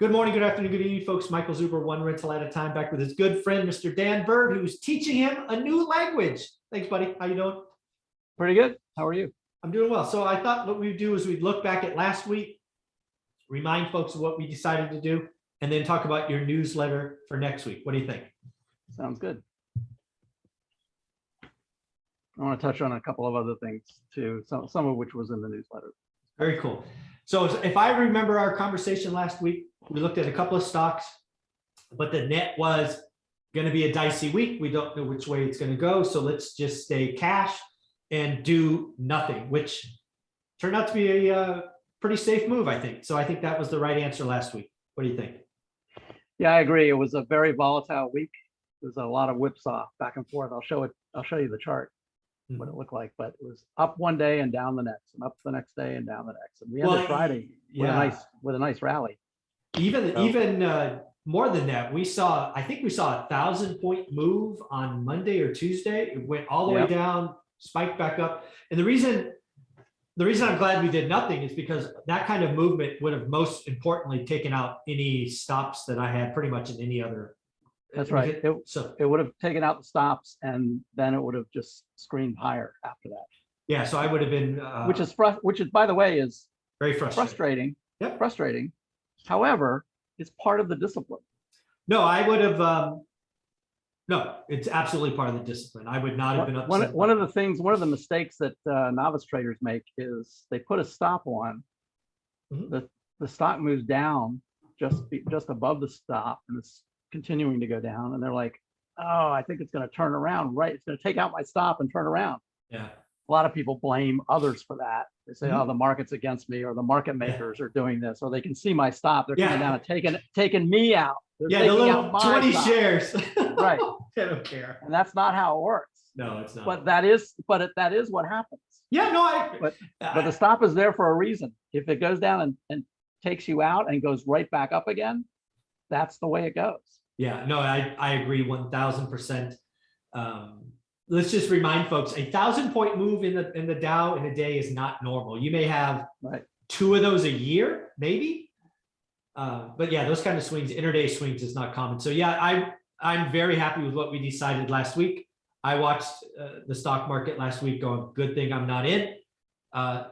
Good morning, good afternoon, good evening, folks. Michael Zuber, one rental at a time, back with his good friend, Mr. Dan Bird, who's teaching him a new language. Thanks, buddy. How you doing? Pretty good. How are you? I'm doing well. So I thought what we'd do is we'd look back at last week, remind folks of what we decided to do, and then talk about your newsletter for next week. What do you think? Sounds good. I want to touch on a couple of other things too, some of which was in the newsletter. Very cool. So if I remember our conversation last week, we looked at a couple of stocks, but the net was going to be a dicey week. We don't know which way it's going to go. So let's just stay cash and do nothing, which turned out to be a pretty safe move, I think. So I think that was the right answer last week. What do you think? Yeah, I agree. It was a very volatile week. There was a lot of whipsaw back and forth. I'll show you the chart, what it looked like, but it was up one day and down the next, and up the next day and down the next. And we ended Friday with a nice rally. Even more than that, I think we saw 1,000-point move on Monday or Tuesday. It went all the way down, spiked back up. And the reason I'm glad we did nothing is because that kind of movement would have most importantly taken out any stops that I had pretty much in any other. That's right. It would have taken out the stops, and then it would have just screamed higher after that. Yeah, so I would have been, which is by the way is very frustrating. Yep, frustrating. However, it's part of the discipline. No, I would have. No, it's absolutely part of the discipline. I would not have been upset. One of the mistakes that novice traders make is they put a stop on. The stock moves down just above the stop, and it's continuing to go down, and they're like, oh, I think it's going to turn around, right? It's going to take out my stop and turn around. Yeah. A lot of people blame others for that. They say, oh, the market's against me, or the market makers are doing this, or they can see my stop. They're coming down and taking me out. They're the little 20 shares. Right. I don't care. And that's not how it works. No, it's not. But that is what happens. Yeah, no, but the stop is there for a reason. If it goes down and takes you out and goes right back up again, that's the way it goes. Yeah, no, I agree 1,000%. Let's just remind folks, 1,000-point move in the Dow in a day is not normal. You may have two of those a year, maybe. But yeah, those kind of swings, intraday swings, is not common. So yeah, I'm very happy with what we decided last week. I watched the stock market last week going, good thing I'm not in.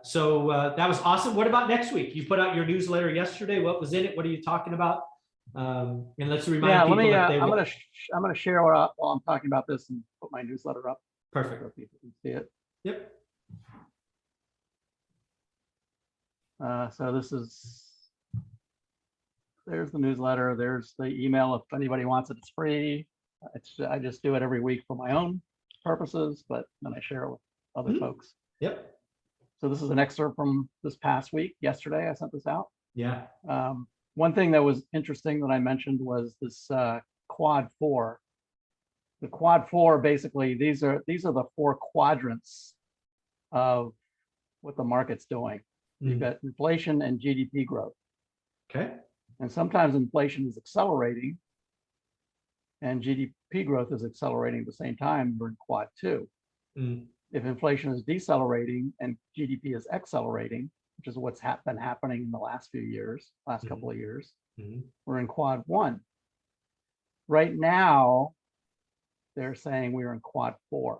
So that was awesome. What about next week? You put out your newsletter yesterday. What was in it? What are you talking about? And let's remind people that I'm going to share while I'm talking about this and put my newsletter up. Perfect. So people can see it. Yep. So there's the newsletter. There's the email. If anybody wants it, it's free. I just do it every week for my own purposes, but then I share it with other folks. Yep. So this is an excerpt from this past week. Yesterday, I sent this out. Yeah. One thing that was interesting that I mentioned was this quad 4. The quad 4, basically, these are the 4 quadrants of what the market's doing. You've got inflation and GDP growth. Okay. And sometimes inflation is accelerating and GDP growth is accelerating at the same time. We're in quad 2. If inflation is decelerating and GDP is accelerating, which is what's been happening in the last few years, couple of years, we're in quad 1. Right now, they're saying we're in quad 4.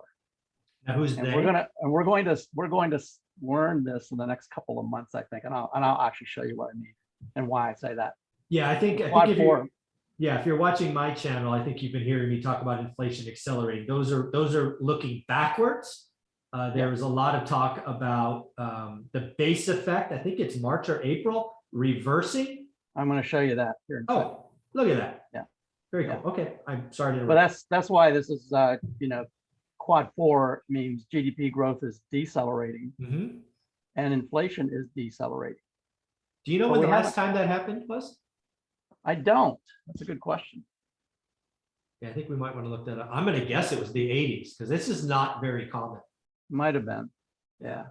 Now who's and they? we're going to learn this in the next couple of months, I think, and I'll actually show you what I mean and why I say that. Yeah, I think if you're watching my channel, I think you've been hearing me talk about inflation accelerating. Those are looking backwards. There was a lot of talk about the base effect. I think it's March or April reversing. I'm going to show you that here. Oh, look at that. Yeah. Very cool. Okay. I'm sorry to interrupt. But that's why this is, quad 4 means GDP growth is decelerating and inflation is decelerating. Do you know when the last time that happened was? I don't. That's a good question. Yeah, I think we might want to look that up. I'm going to guess it was the 80s because this is not very common. Might have been. Yeah.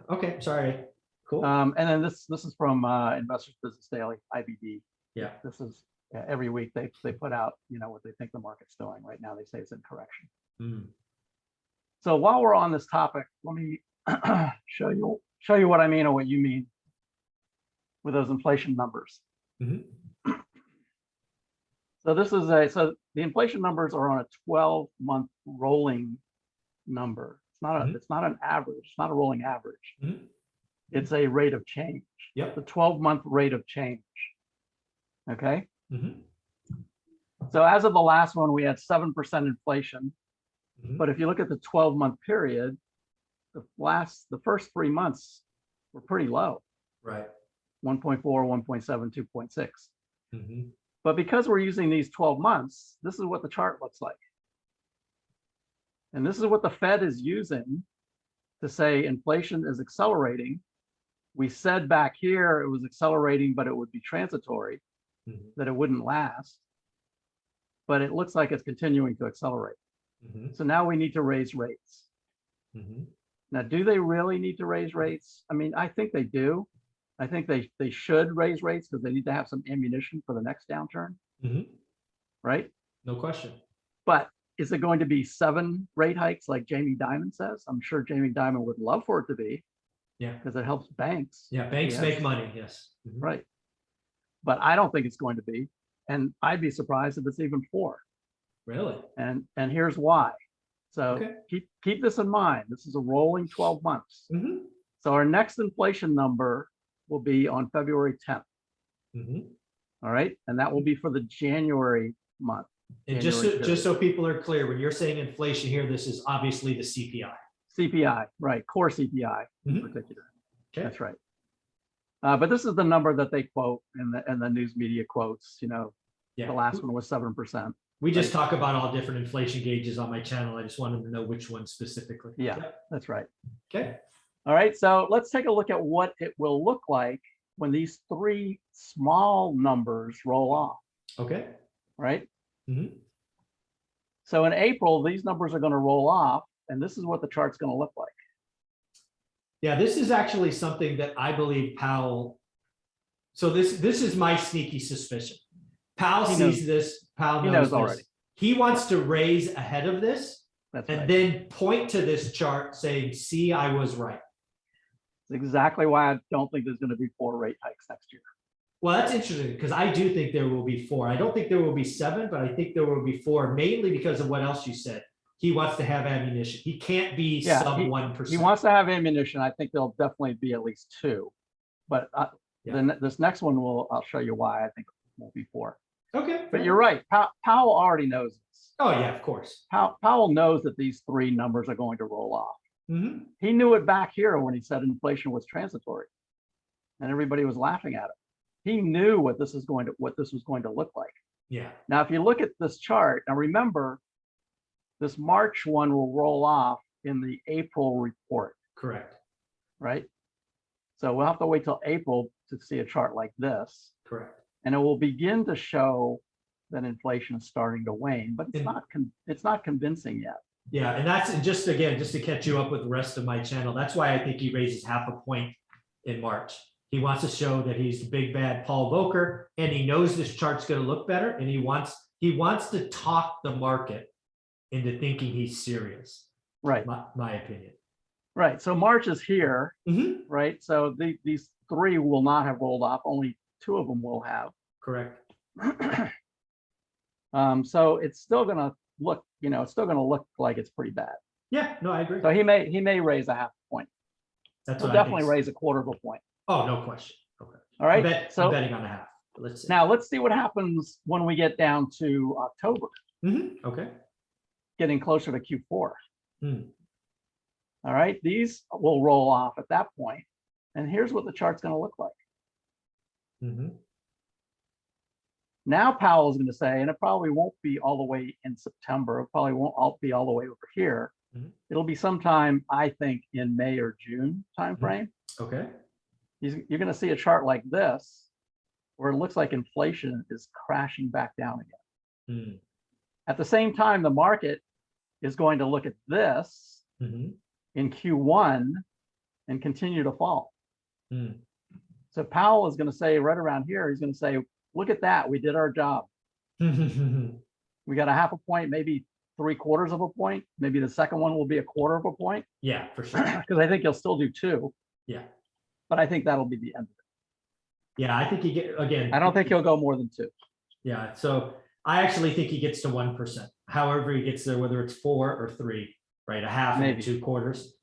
Okay. Sorry. Cool. And then this is from Investors Business Daily, IBD. Yeah. This is every week they put out what they think the market's doing. Right now they say it's in correction. So while we're on this topic, let me show you what I mean or what you mean with those inflation numbers. Mhm. So so the inflation numbers are on a 12-month rolling number. It's not an average. It's not a rolling average. Mhm. It's a rate of change. Yep. The 12-month rate of change. Okay. Mhm. So as of the last one, we had 7% inflation. Mhm. But if you look at the 12-month period, the first 3 months were pretty low. Right. 1.4, 1.7, 2.6. Mhm. But because we're using these 12 months, this is what the chart looks like. And this is what the Fed is using to say inflation is accelerating. We said back here it was accelerating, but it would be transitory, Mhm. that it wouldn't last. But it looks like it's continuing to accelerate. Mhm. So now we need to raise rates. Mhm. Now, do they really need to raise rates? I mean, I think they do. I think they should raise rates because they need to have some ammunition for the next downturn, Mhm. right? No question. But is it going to be 7 rate hikes like Jamie Dimon says? I'm sure Jamie Dimon would love for it to be. Yeah. Because it helps banks. Yeah. Banks make money. Yes. Mhm. Right. But I don't think it's going to be. And I'd be surprised if it's even 4. Really? And here's why. So Okay. keep this in mind. This is a rolling 12 months. Mhm. So our next inflation number will be on February 10th. Mhm. All right. And that will be for the January month. And just so people are clear, when you're saying inflation here, this is obviously the CPI. CPI, right? Core CPI in Mhm. particular. Okay. That's right. But this is the number that they quote and the news media quotes. Yeah. The last one was 7%. We just talk about all different inflation gauges on my channel. I just wanted to know which one specifically. Yeah, Yep. that's right. Okay. All right. So let's take a look at what it will look like when these 3 small numbers roll off. Okay. Right. Mhm. So in April, these numbers are going to roll off, and this is what the chart's going to look like. Yeah, this is actually something that I believe Powell. So this is my sneaky suspicion. Powell sees this. Powell knows already. He wants to raise ahead of this. That's and right. then point to this chart saying, see, I was right. That's exactly why I don't think there's going to be 4 rate hikes next year. Well, that's interesting because I do think there will be 4. I don't think there will be 7, but I think there will be 4, mainly because of what else you said. He wants to have ammunition. He can't be sub 1%. He wants to have ammunition. I think there'll definitely be at least 2. But then this next one I'll show you why I think it won't be 4. Okay. But you're right. Powell already knows this. Oh, yeah, of course. Powell knows that these 3 numbers are going to roll off. Mm-hmm. He knew it back here when he said inflation was transitory, and everybody was laughing at it. He knew what this was going to look like. Yeah. Now, if you look at this chart, now remember, this March one will roll off in the April report. Correct. Right. So we'll have to wait till April to see a chart like this. Correct. And it will begin to show that inflation is starting to wane, but it's not convincing yet. Yeah, and that's just to catch you up with the rest of my channel. That's why I think he raises half a point in March. He wants to show that he's the big bad Paul Volcker, and he knows this chart's going to look better, and he wants to talk the market into thinking he's serious. Right. My opinion. Right. So March is here. Mm-hmm. Right. So these 3 will not have rolled off. Only 2 of them will have. Correct. So it's still going to look, it's still going to look like it's pretty bad. Yeah. No, I agree. So he may raise a half a point. That's He'll what definitely I think. raise a quarter of a point. Oh, no question. Okay. All right. I'm betting on a half. Let's see. Now let's see what happens when we get down to October. Mm-hmm. Okay. Getting closer to Q4. Hmm. All right. These will roll off at that point. And here's what the chart's going to look like. Mm-hmm. Now Powell is going to say, and it probably won't be all the way in September. It probably won't all be all the way over here. Mm-hmm. It'll be sometime, I think, in May or June timeframe. Okay. You're going to see a chart like this, where it looks like inflation is crashing back down again. Mm. At the same time, the market is going to look at this Mm-hmm. in Q1 and continue to fall. Mm. So Powell is going to say right around here, he's going to say, look at that, we did our job. We got a half a point, maybe 3/4 of a point. Maybe the second one will be a quarter of a point. Yeah, for sure. Because I think you'll still do 2. Yeah. But I think that'll be the end of Yeah, I think he get again. I don't think he'll go more than 2. Yeah, so I actually think he gets to 1%. However, he gets there, whether it's 4 or 3, right? A half Maybe. and 2 quarters.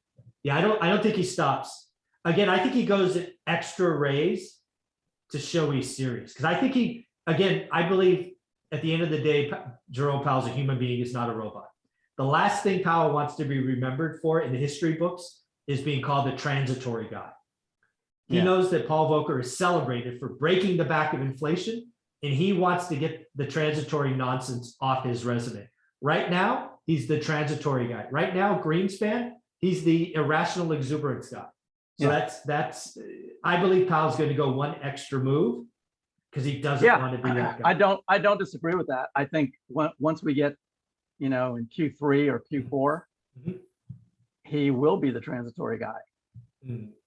Yeah, I don't think he stops. Again, I think he goes an extra raise to show he's serious. Because I think I believe at the end of the day, Jerome Powell's a human being, is not a robot. The last thing Powell wants to be remembered for in the history books is being called the transitory guy. He knows that Paul Volcker is celebrated for breaking the back of inflation, and he wants to get the transitory nonsense off his resume. Right now, he's the transitory guy. Right now, Greenspan, he's the irrational exuberance guy. So that's I believe Powell's going to go one extra move because he doesn't want to be that guy. I don't disagree with that. I think once we get, in Q3 or Q4, he will be the transitory guy.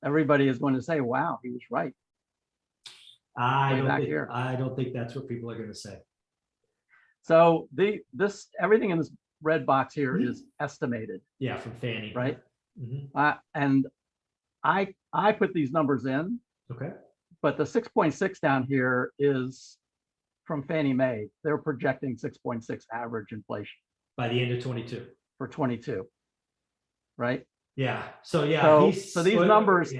Everybody is going to say, wow, he was right. I don't think that's what people are going to say. So everything in this red box here is estimated. Yeah, from Fannie. Right. And I put these numbers in. Okay. But the 6.6 down here is from Fannie Mae. They're projecting 6.6 average inflation by the end of 22. For 22. Right. Yeah. So yeah. So these numbers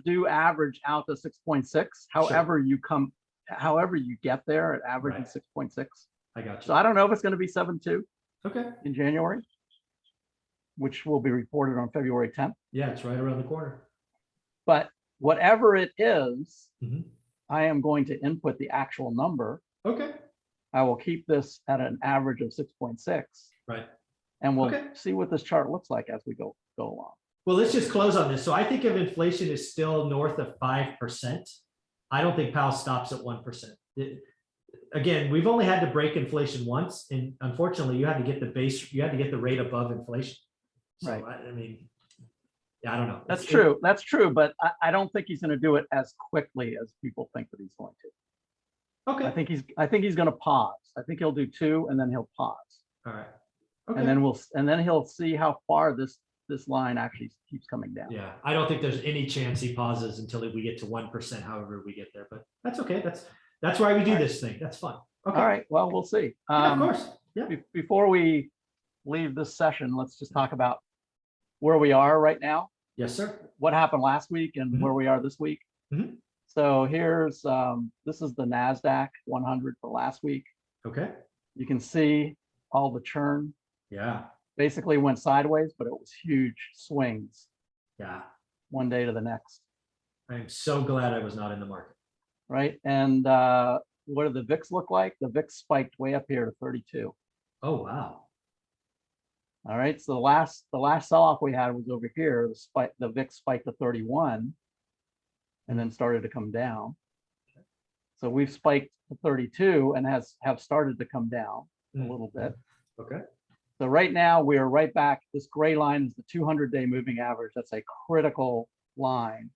do average out to 6.6. However, however you get there at averaging 6.6. I got you. So I don't know if it's going to be 7.2. Okay. In January, which will be reported on February 10th. Yeah, it's right around the corner. But whatever it is, I am going to input the actual number. Okay. I will keep this at an average of 6.6. Right. And we'll see what this chart looks like as we go along. Well, let's just close on this. So I think if inflation is still north of 5%, I don't think Powell stops at 1%. Again, we've only had to break inflation once, and unfortunately, you had to get the rate above inflation. So right. I mean, I don't know. That's true. That's true, but I don't think he's going to do it as quickly as people think that he's going to. Okay. I think he's going to pause. I think he'll do 2 and then he'll pause. All right. Okay. And then he'll see how far this line actually keeps coming down. Yeah, I don't think there's any chance he pauses until we get to 1%. However, we get there, but that's okay. That's why we do this thing. That's fun. Okay. All right. Well, we'll see. Of course. Yeah. Before we leave this session, let's just talk about where we are right now. Yes, sir. What happened last week and where we are this week. So here's this is the NASDAQ 100 for last week. Okay. You can see all the churn. Yeah. Basically went sideways, but it was huge swings. Yeah. One day to the next. I'm so glad I was not in the market. Right. And what do the VIX look like? The VIX spiked way up here to 32. Oh, wow. All right. So the last sell-off we had was over here. The VIX spiked to 31 and then started to come down. So we've spiked to 32 and have started to come down a little bit. Okay. So right now we are right back. This gray line is the 200-day moving average. That's a critical line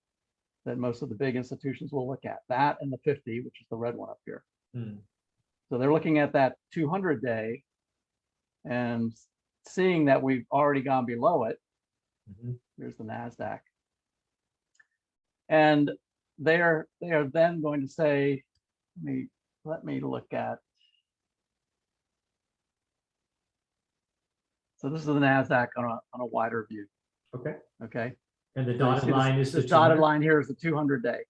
that most of the big institutions will look at. That and the 50, which is the red one up here. So they're looking at that 200-day and seeing that we've already gone below it. Here's the NASDAQ. And they are then going to say, let me look at. So this is the NASDAQ on a wider view. Okay. Okay. And the dotted line is the dotted line here is the 200-day.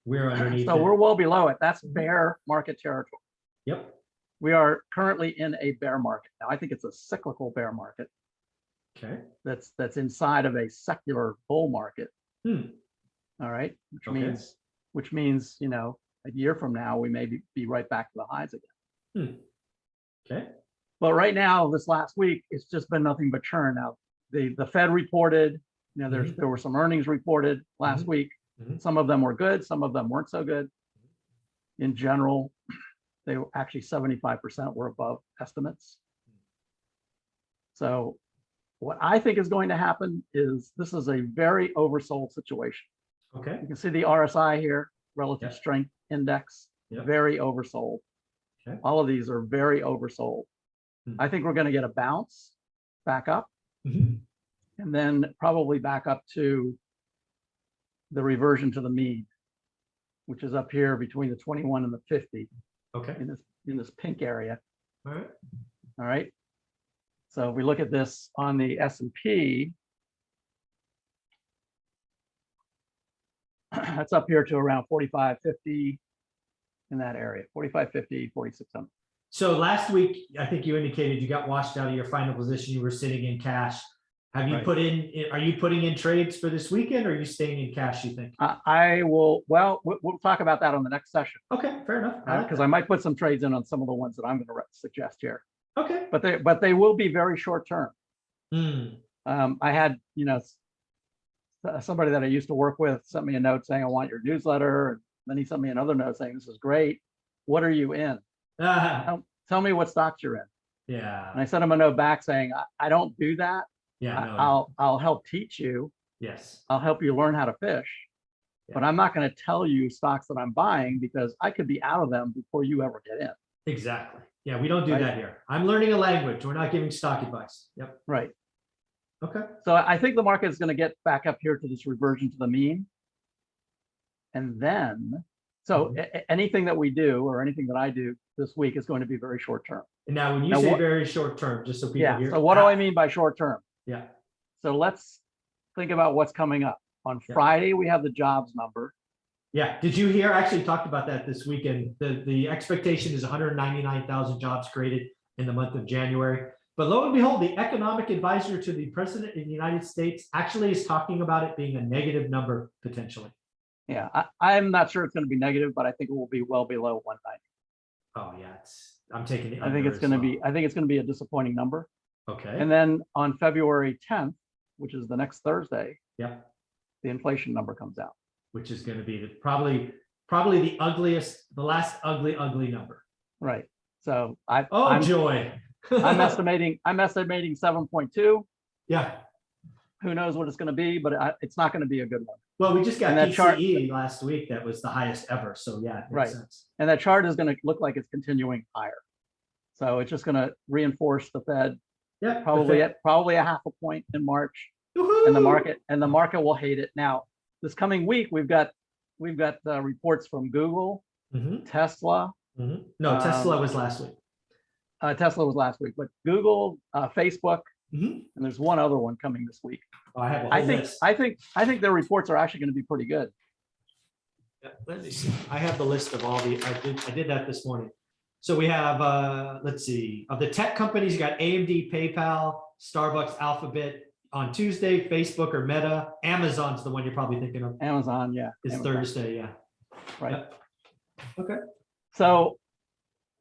We're underneath. So we're well below it. That's bear market territory. Yep. We are currently in a bear market. Now I think it's a cyclical bear market. Okay. That's inside of a secular bull market. All right. Which means, a year from now we may be right back to the highs again. Okay. But right now, this last week, it's just been nothing but churn. Now, the Fed reported, there were some earnings reported last week. Some of them were good, some of them weren't so good. In general, they were actually 75% were above estimates. So what I think is going to happen is this is a very oversold situation. Okay. You can see the RSI here, relative strength index, very oversold. Okay. All of these are very oversold. I think we're going to get a bounce back up and then probably back up to the reversion to the mean. which is up here between the 21 and the 50 Okay. in this pink area. All right. All right. So if we look at this on the S&P, that's up here to around 45.50 in that area, 45.50, 4600. So last week, I think you indicated you got washed out of your final position. You were sitting in cash. Have you Right. put in, are you putting in trades for this weekend, or are you staying in cash, you think? I will, well, we'll talk about that on the next session. Okay, fair enough. Because I might put some trades in on some of the ones that I'm going to suggest here. Okay. But they will be very short term. Hmm. I had, somebody that I used to work with sent me a note saying, I want your newsletter. And then he sent me another note saying, this is great. What are you in? Tell me what stocks you're in. Yeah. And I sent him a note back saying, I don't do that. Yeah. No. I'll help teach you. Yes. I'll help you learn how to fish. Yeah. But I'm not going to tell you stocks that I'm buying because I could be out of them before you ever get in. Exactly. Yeah, we don't do that here. I'm learning a language. We're not giving stock advice. Yep. Right. Okay. So I think the market is going to get back up here to this reversion to the mean. And then, so anything that we do or anything that I do this week is going to be very short term. And now, when you say very short term, just so people hear. So what do I mean by short term? Yeah. So let's think about what's coming up. On Friday, we have the jobs number. Yeah. Did you hear? I actually talked about that this weekend. The expectation is 199,000 jobs created in the month of January. But lo and behold, the economic advisor to the president of the United States actually is talking about it being a negative number potentially. Yeah, I'm not sure it's going to be negative, but I think it will be well below 190. Oh yeah, I'm taking it. I think it's going to be. I think it's going to be a disappointing number. Okay. And then on February 10th, which is the next Thursday, the inflation number comes out, which is going to be probably the ugliest, the last ugly number. Right. So I'm joy. I'm estimating 7.2. Yeah. Who knows what it's going to be, but it's not going to be a good one. Well, we just got that PCE last week. That was the highest ever. So yeah, it makes sense. And that chart is going to look like it's continuing higher. So it's just going to reinforce the Fed. Yeah. Probably a half a point in March. And the market will hate it. Now, this coming week, we've got reports from Google, Tesla. No, Tesla was last week. Tesla was last week, but Google, Facebook, and there's one other one coming this week. Oh, I have a whole list. I think their reports are actually going to be pretty good. Yeah, let me see. I have the list of all the. I did that this morning. So we have let's see, of the tech companies, you got AMD, PayPal, Starbucks, Alphabet on Tuesday, Facebook or Meta. Amazon's the one you're probably thinking of. Amazon, yeah. It's Thursday, yeah. Right. Yep. Okay. So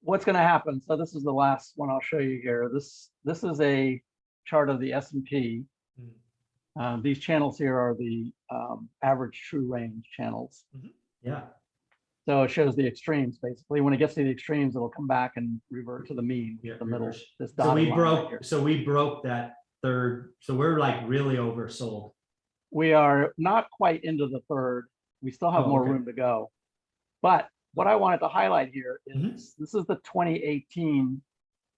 what's going to happen? So this is the last one I'll show you here. This is a chart of the S&P. These channels here are the average true range channels. Yeah. So it shows the extremes basically. When it gets to the extremes, it'll come back and revert to the mean, the middle. This so we broke that third. So we're like really oversold. We are not quite into the third. We still have more room to go. But what I wanted to highlight here is this is the 2018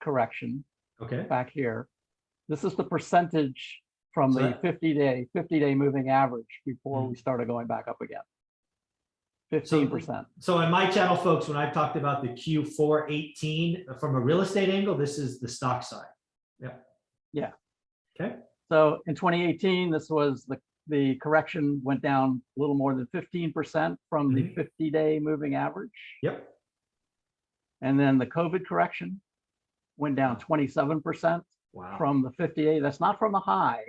correction. Okay. Back here. This is the percentage from the 50-day moving average before we started going back up again. 15%. So in my channel, folks, when I've talked about the Q4 18 from a real estate angle, this is the stock side. Yeah. Yeah. Okay. So in 2018, this was the correction went down a little more than 15% from the 50-day moving average. Yep. And then the COVID correction went down 27% from the 50-day. That's not from the high.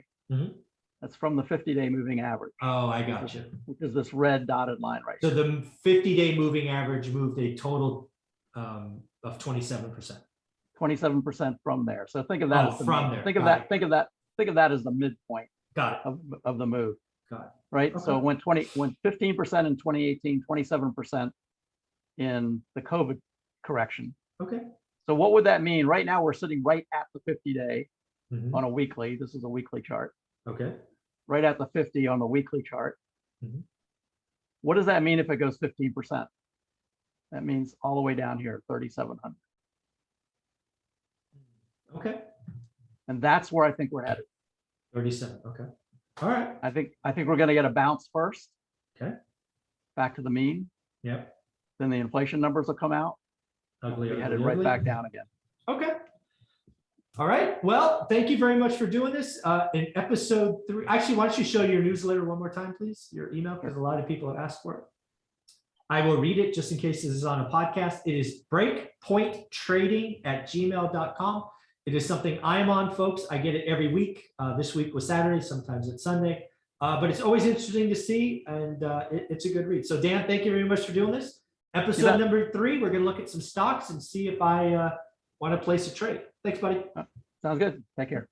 That's from the 50-day moving average. Oh, I got you. Which is this red dotted line right here. So the 50-day moving average moved a total of 27%. 27% from there. So think of that as from there. Think of that as the midpoint. Got it. Of the move. Got it. Right. Okay. So when 15% in 2018, 27% in the COVID correction. Okay. So what would that mean? Right now we're sitting right at the 50-day on a weekly. This is a weekly chart. Okay. Right at the 50 on the weekly chart. What does that mean if it goes 15%? That means all the way down here, 3,700. Okay. And that's where I think we're headed. 37. Okay. All right. I think we're going to get a bounce first. Okay. Back to the mean. Yep. Then the inflation numbers will come out. Ugly, Be ugly, headed right ugly. back down again. Okay. All right. Well, thank you very much for doing this. In episode 3, actually, why don't you show your newsletter one more time, please? Your email, because a lot of people have asked for it. I will read it just in case this is on a podcast. It is breakpointtrading@gmail.com. It is something I'm on, folks. I get it every week. This week was Saturday. Sometimes it's Sunday. But it's always interesting to see, and it's a good read. So, Dan, thank you very much for doing this. Episode number 3, we're going to look at some stocks and see if I want to place a trade. Thanks, buddy. Sounds good. Take care.